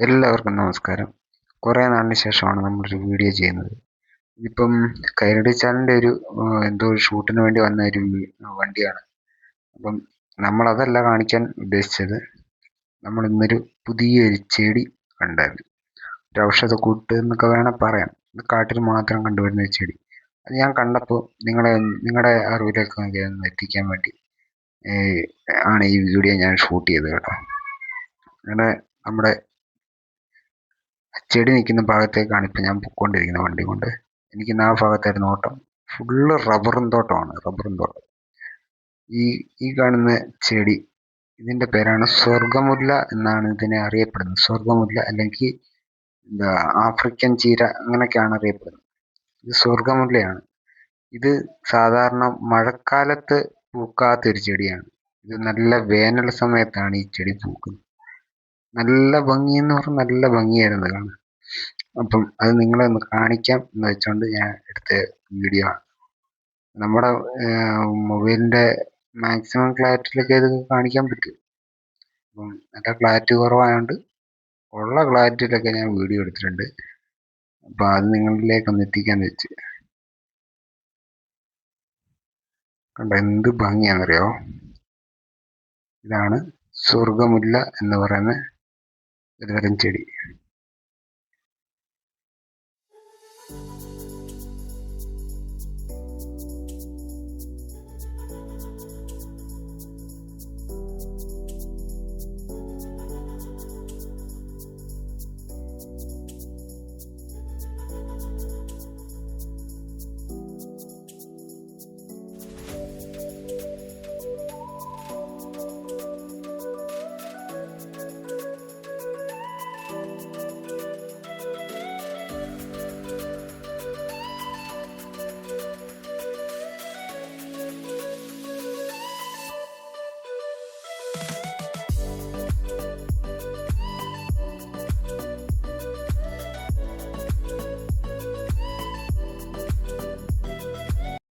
എല്ലാവർക്കും നമസ്കാരം. കുറേ നാളിന് ശേഷമാണ് നമ്മളൊരു വീഡിയോ ചെയ്യുന്നത്. ഇതിപ്പം കൈരളി ചാനലിൻ്റെ എന്തോ ഒരു ഷൂട്ടിന് വേണ്ടി വന്ന ഒരു വണ്ടിയാണ്. അപ്പം നമ്മളതല്ല കാണിക്കാൻ ഉദ്ദേശിച്ചത്. നമ്മൾ ഇന്നൊരു പുതിയൊരു ചെടി കണ്ടായിരുന്നു. ഒരു ഔഷധക്കൂട്ട് എന്നൊക്കെ വേണേൽ പറയാം. ഇത് കാട്ടിൽ മാത്രം കണ്ടുവരുന്ന ഒരു ചെടി. അത് ഞാൻ കണ്ടപ്പോൾ നിങ്ങളുടെ അറിവിലേക്ക് ഒന്ന് എത്തിക്കാൻ വേണ്ടി ആണ് ഈ വീഡിയോ ഞാൻ ഷൂട്ട് ചെയ്തത് കേട്ടോ. അങ്ങനെ നമ്മുടെ ചെടി നിൽക്കുന്ന ഭാഗത്തേക്കാണ് ഇപ്പം ഞാൻ പൊയ്ക്കൊണ്ടിരിക്കുന്നത് വണ്ടി കൊണ്ട്. എനിക്ക് ആ ഭാഗത്തായിരുന്നു ഓട്ടം. ഫുള്ള് റബ്ബറും തോട്ടമാണ്. ഈ ഈ കാണുന്ന ചെടി, ഇതിൻ്റെ പേരാണ് സ്വർഗ്ഗമുല്ല എന്നാണ് ഇതിനെ അറിയപ്പെടുന്നത്. സ്വർഗ്ഗമുല്ല അല്ലെങ്കിൽ എന്താ ആഫ്രിക്കൻ ചീര അങ്ങനെയൊക്കെയാണ് അറിയപ്പെടുന്നത്. ഇത് സ്വർഗ്ഗമുല്ലയാണ്. ഇത് സാധാരണ മഴക്കാലത്ത് പൂക്കാത്തൊരു ചെടിയാണ്. ഇത് നല്ല വേനൽ സമയത്താണ് ഈ ചെടി പൂക്കുന്നത്. നല്ല ഭംഗിയെന്ന് പറഞ്ഞാൽ നല്ല ഭംഗിയായിരുന്നു കാണാൻ. അപ്പം അത് നിങ്ങളെ ഒന്ന് കാണിക്കാം എന്ന് വെച്ചുകൊണ്ട് ഞാൻ എടുത്ത വീഡിയോ ആണ്. നമ്മുടെ മൊബൈലിൻ്റെ മാക്സിമം ക്ലാരിറ്റിയിലൊക്കെ ഇത് കാണിക്കാൻ പറ്റും. അപ്പം നല്ല ക്ലാരിറ്റി കുറവായതുകൊണ്ട് ഉള്ള ക്ലാരിറ്റിയിലൊക്കെ ഞാൻ വീഡിയോ എടുത്തിട്ടുണ്ട്. അപ്പം അത് നിങ്ങളിലേക്കൊന്ന് എത്തിക്കാന്ന് വെച്ച്. കണ്ടോ എന്ത് ഭംഗിയാണെന്നറിയാമോ? ഇതാണ് സ്വർഗ്ഗമുല്ല എന്ന് പറയുന്ന ഒരു തരം ചെടി.